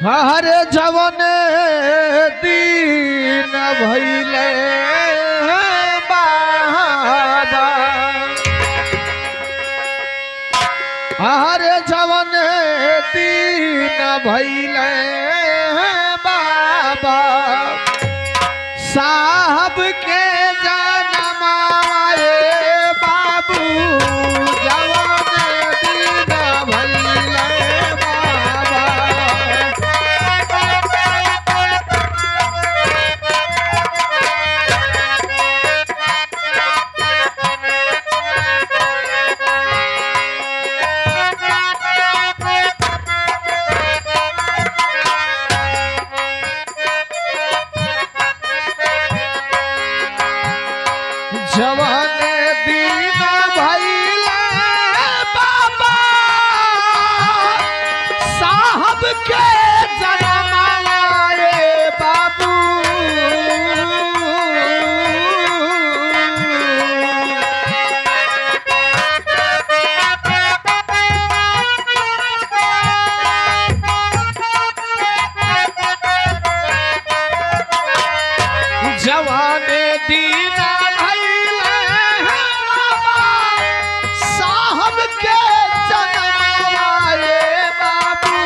हर जवन दीन भइले बाबा, हर जवन दीन भइले बाबा, साहब के जनमाए बाबू जवन दीन भइले बाबा। जवन दीन भइले बाबा, साहब के जनमाए बाबू, जवन दीन भइले बाबा, साहब के जनमाए बाबू,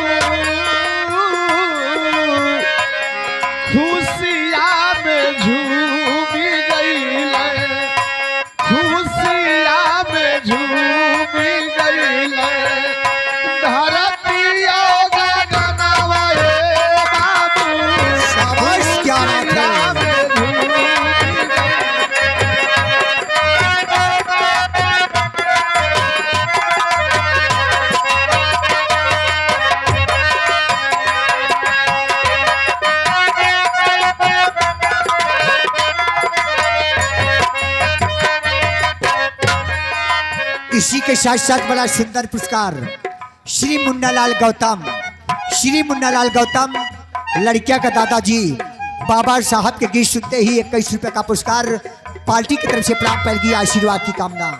खुशिया में झूमी गइले, खुशिया में झूमी गइले, धरतिया गगनवाए बाबू, शाबाश, क्या बात है। इसी के साथ साथ बड़ा सुंदर पुरस्कार श्री मुन्नालाल गौतम, श्री मुन्नालाल गौतम लड़किया का दादाजी बाबा साहब के गीत सुनते ही 21 रुपए का पुरस्कार पार्टी की तरफ से प्राप्त करेगी। आशीर्वाद की कामना।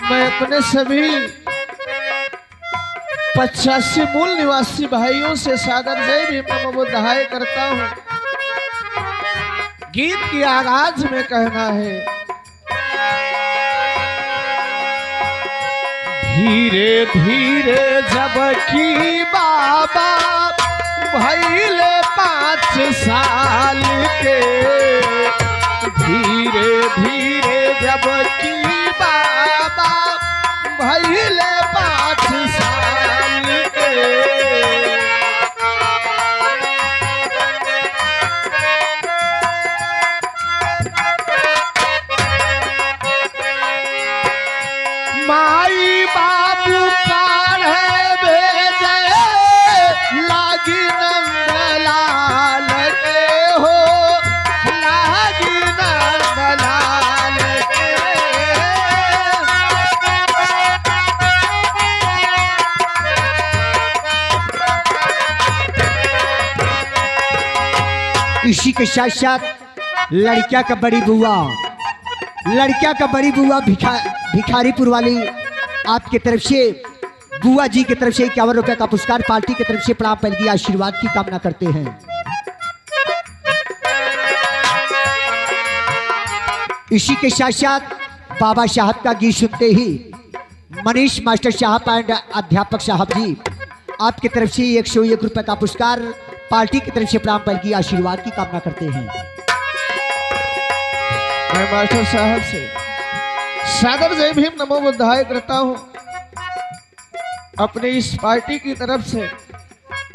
मैं अपने सभी 85 मूल निवासी भाइयों से सादर जय भीम नमो बुद्धाय करता हूँ। गीत की आगाज में कहना है, धीरे धीरे जबकि बाबा भइले 5 साल के, धीरे धीरे जबकि बाबा भइले 5 साल के, माई बाबू पढ़े भेजे लागी नंदलाल के हो, लागी नंदलाल के। इसी के साथ साथ लड़किया का बड़ी बुआ, लड़किया का बड़ी बुआ भिखारीपुर वाली आपके तरफ से बुआ जी की तरफ से 51 रुपए का पुरस्कार पार्टी की तरफ से प्राप्त करेगी। आशीर्वाद की कामना करते हैं। इसी के साथ साथ बाबा साहब का गीत सुनते ही मनीष मास्टर साहब एंड अध्यापक साहब जी आपकी तरफ से 101 रुपए का पुरस्कार पार्टी की तरफ से प्राप्त करेगी। आशीर्वाद की कामना करते हैं। मैं मास्टर साहब से सादर जय भीम नमो बुद्धाय करता हूँ। अपनी इस पार्टी की तरफ से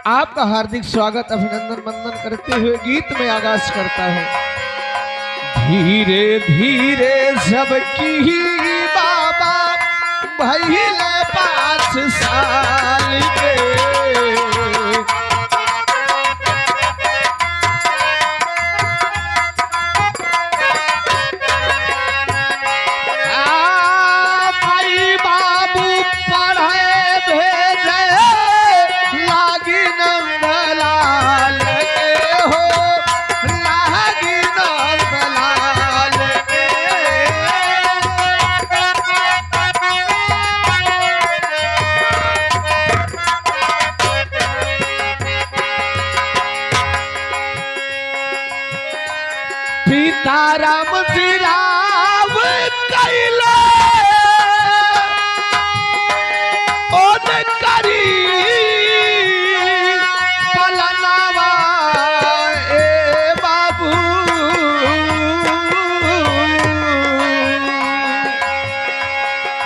आपका हार्दिक स्वागत अभिनंदन वंदन करते हुए गीत में आगाज करता हूँ। धीरे धीरे जबकि बाबा भइले 5 साल के, सीताराम जी राम कैले ओन करी पलनावा ए बाबू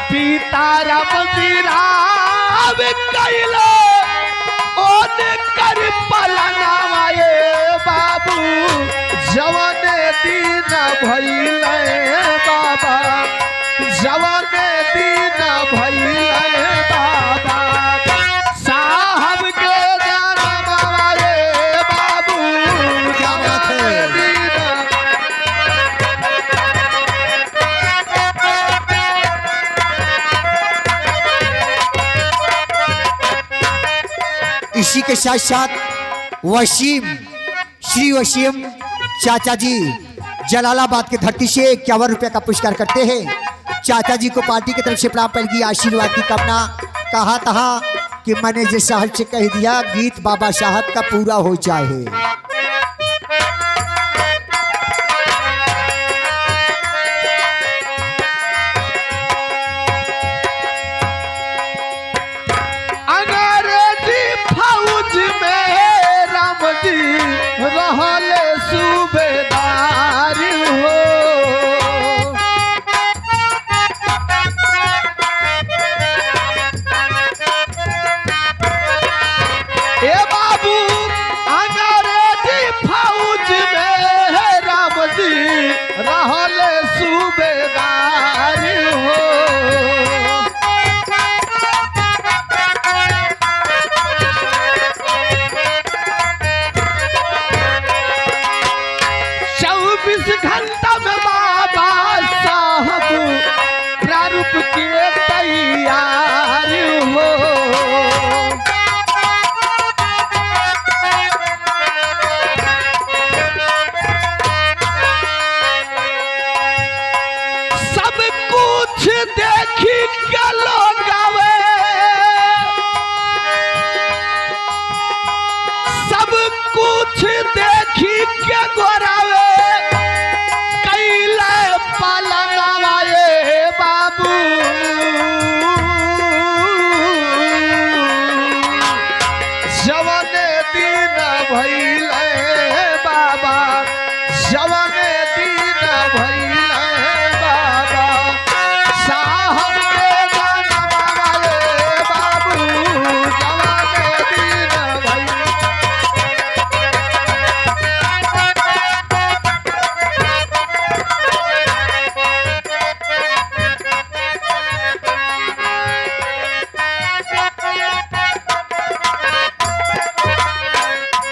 सीताराम जी राम कैले ओन कर पलनावा ए बाबू जवन दिन भइले बाबा जवन दिन भइले बाबा साहब के जनमवा रे बाबू जवन दिन इसी के साथ साथ वसीम, श्री वसीम चाचा जी जलालाबाद की धरती से 51 रुपए का पुरस्कार करते हैं। चाचा जी को पार्टी की तरफ से प्राप्त पहली आशीर्वाद की कामना। कहा था कि मैनेजर साहब से कह दिया गीत बाबा साहब का पूरा हो जाए। अंग्रेजी फौज में राम जी रहले सूबेदार हो ए बाबू अंग्रेजी फौज में राम जी रहले सूबेदार हो घंटा में बाबा साहब प्रारूप के तैयार हो सब कुछ देखी के लोग आवे सब कुछ देखी के गोरावे बाबू जवन दिन भइले बाबा जवन दिन भइले बाबा साहब के जनमवा रे बाबू जवन दिन भइले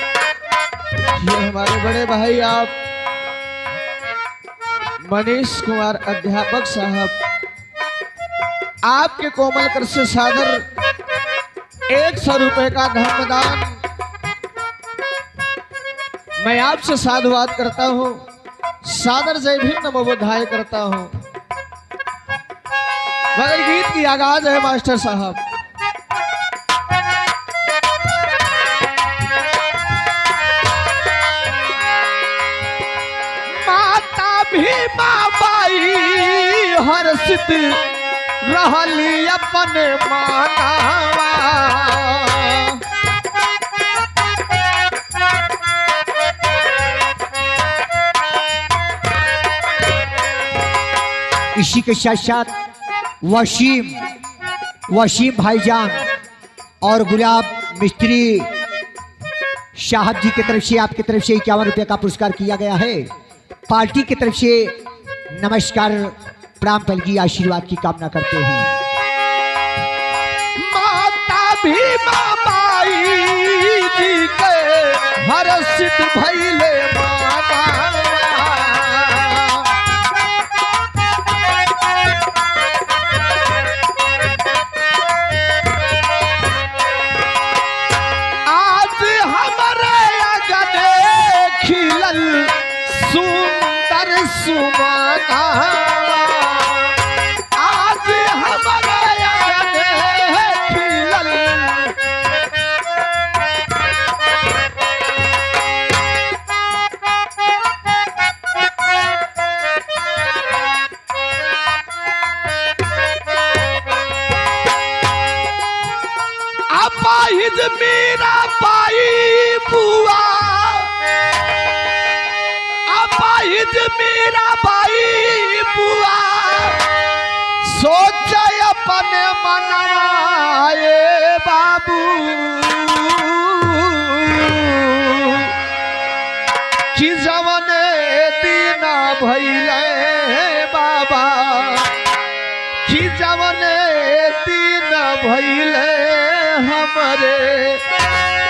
ये हमारे बड़े भाई आप मनीष कुमार अध्यापक साहब आपके कोमल कर से सादर 100 रुपए का धर्मदान मैं आपसे साधुवाद करता हूँ सादर जय भीम नमो बुद्धाय करता हूँ। मगर गीत की आगाज है मास्टर साहब। भीमा बाई हर्षित रहली अपन मानावा इसी के साथ साथ वसीम भाईजान और गुलाब मिस्त्री साहब जी की तरफ से आपकी तरफ से 51 रुपए का पुरस्कार किया गया है। पार्टी की तरफ से नमस्कार प्राम पलगी आशीर्वाद की कामना करते हैं। माता भीमा बाई जी के हर्षित भइले आज हमारे अगने खिलल सुंदर सुमना आज हमारे अगने खिलल निज मीरा बाई बुआ सोच अपने मनवाए बाबू कि जवने दीना भैले बाबा कि जवने दीना भैले हमरे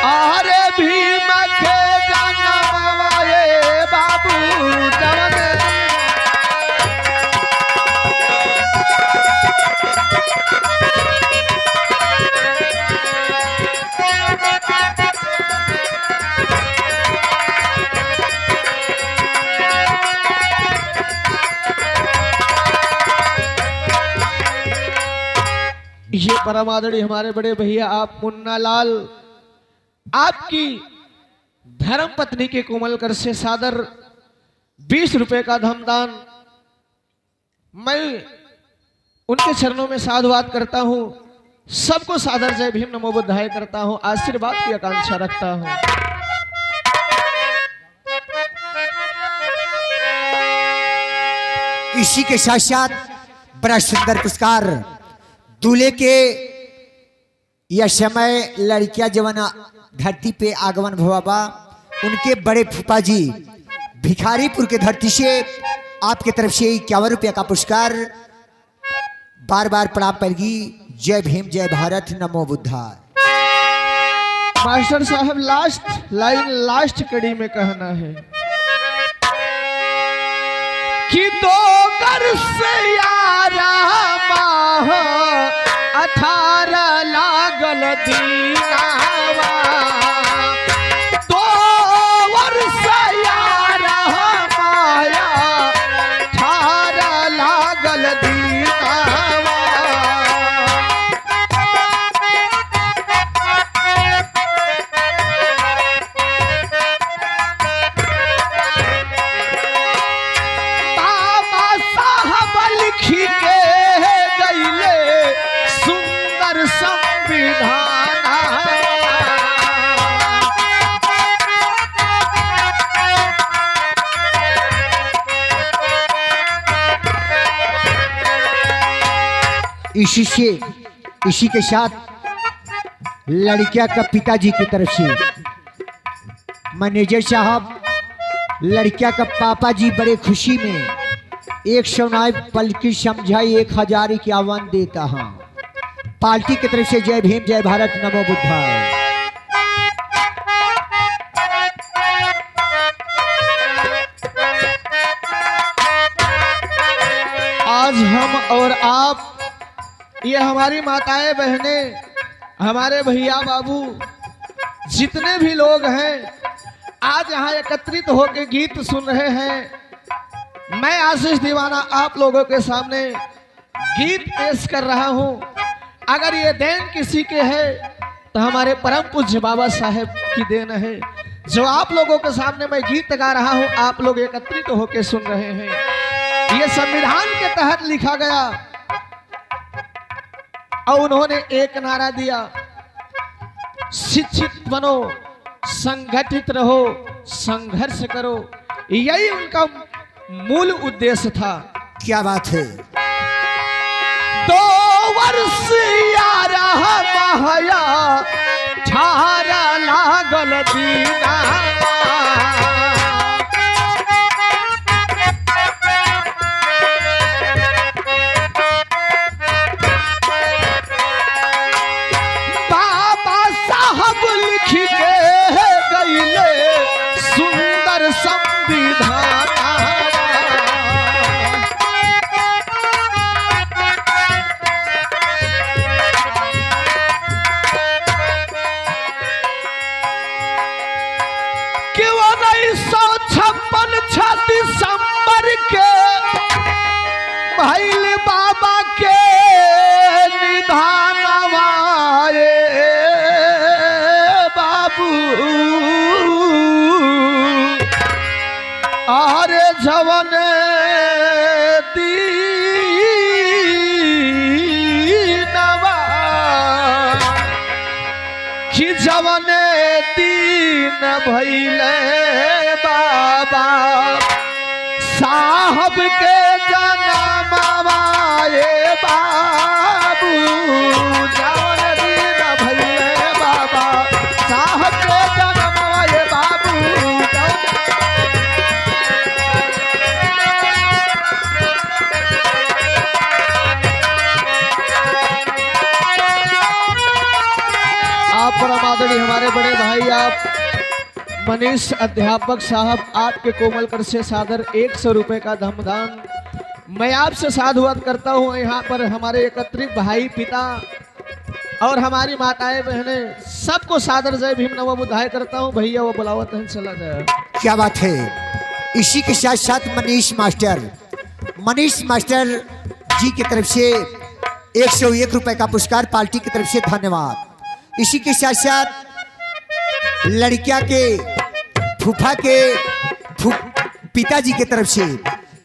आरे भीम के जनमवाए बाबू जवने ये परम आदरणीय हमारे बड़े भैया आप मुन्ना लाल आपकी धर्म पत्नी के कोमल कर से सादर 20 रुपए का धमदान मैं उनके चरणों में साधुवाद करता हूं। सबको सादर जय भीम नमो बुद्धाय करता हूं। आशीर्वाद की आकांक्षा रखता हूं। इसी के साथ साथ बड़ा सुंदर पुरस्कार दूल्हे के यह समय लड़कियां जवन धरती पे आगमन भवाबा उनके बड़े फूफा जी भिखारीपुर के धरती से आपके तरफ से 51 रुपया का पुरस्कार बार बार प्रणाम पड़गी। जय भीम जय भारत नमो बुद्धाय। मास्टर साहब लास्ट लाइन लास्ट कड़ी में कहना है कि दो घर से 18 लागल दीनावा 2 वर्ष 18 लागल दीनावा बाबा साहब लिखी के गईले सुंदर संविधान इसी के साथ लड़कियां का पिताजी की तरफ से मैनेजर साहब लड़कियां का पापा जी बड़े खुशी में 109 पलकी समझाई 1000 की आह्वान देता हूं। पार्टी की तरफ से जय भीम जय भारत नमो बुद्धाय। आज हम और आप ये हमारी माताएं बहनें हमारे भैया बाबू जितने भी लोग हैं आज यहाँ एकत्रित होकर गीत सुन रहे हैं। मैं आशीष दीवाना आप लोगों के सामने गीत पेश कर रहा हूँ। अगर ये देन किसी के है तो हमारे परम पूज्य बाबा साहेब की देन है। जो आप लोगों के सामने मैं गीत गा रहा हूँ आप लोग एकत्रित होकर सुन रहे हैं। ये संविधान के तहत लिखा गया और उन्होंने एक नारा दिया, शिक्षित बनो, संगठित रहो, संघर्ष करो। यही उनका मूल उद्देश्य था। क्या बात है। 2 वर्ष 18 लागल दीना बाबा साहब लिख के गईले सुंदर संविधान कि 1956 दिसंबर के भैल बाबा के निधानवा बाबू अरे जवन दीनवा कि जवन दीन भैले बाबा साहब के जनमवा ये बाबू जवन दिन भइले बाबा साहब के जनमवा ये बाबू आप परम आदरणीय हमारे बड़े भाई आप मनीष अध्यापक साहब आपके कोमल कर से सादर 100 रुपए का धमदान मैं आपसे साधुवाद करता हूँ। यहाँ पर हमारे एकत्रित भाई पिता और हमारी माताएं बहनें सबको सादर जय भीम नमो बुद्धाय करता हूँ। भैया वो बुलावत है चला जाए। क्या बात है। इसी के साथ साथ मनीष मास्टर जी की तरफ से 101 रुपए का पुरस्कार पार्टी की तरफ से धन्यवाद। इसी के साथ साथ लड़किया के फूफा के पिताजी की तरफ से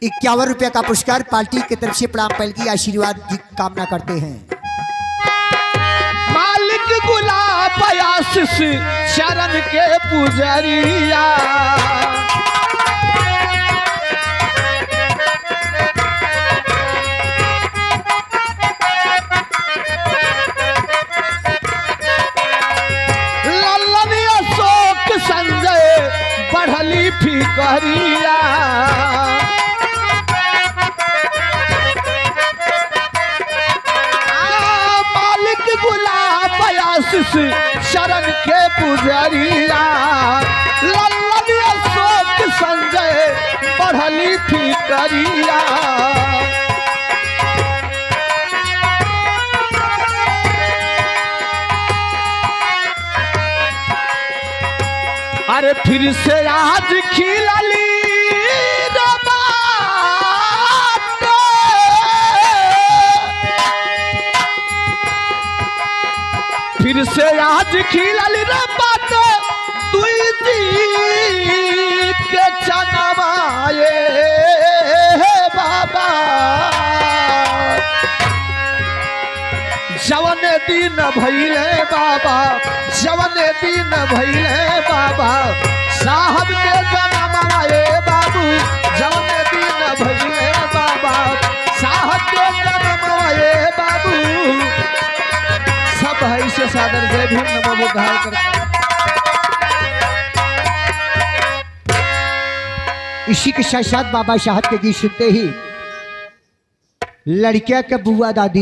51 रुपया का पुरस्कार पार्टी की तरफ से प्रणाम पहल की आशीर्वाद की कामना करते हैं। मालिक गुलाब आशीष शरण के पुजरिया संजय बढ़ली फिकरिया मालिक गुलाब आशीष शरण के पुजरिया लल्लन अशोक संजय बढ़ली फिकरिया अरे फिर से आज खिलली फिर से आज खिलली रे बात दुई दी के चनवाए बाबा जवन दिन भइले बाबा जवन दिन भइले बाबा साहब के जनमवा ये बाबू जवन दिन भइले बाबा साहब के जनमवा ये बाबू सब है से सादर जय भीम नमो बुद्धाय करता। इसी के साथ साथ बाबा साहब के गीत सुनते ही लड़किया के बुआ दादी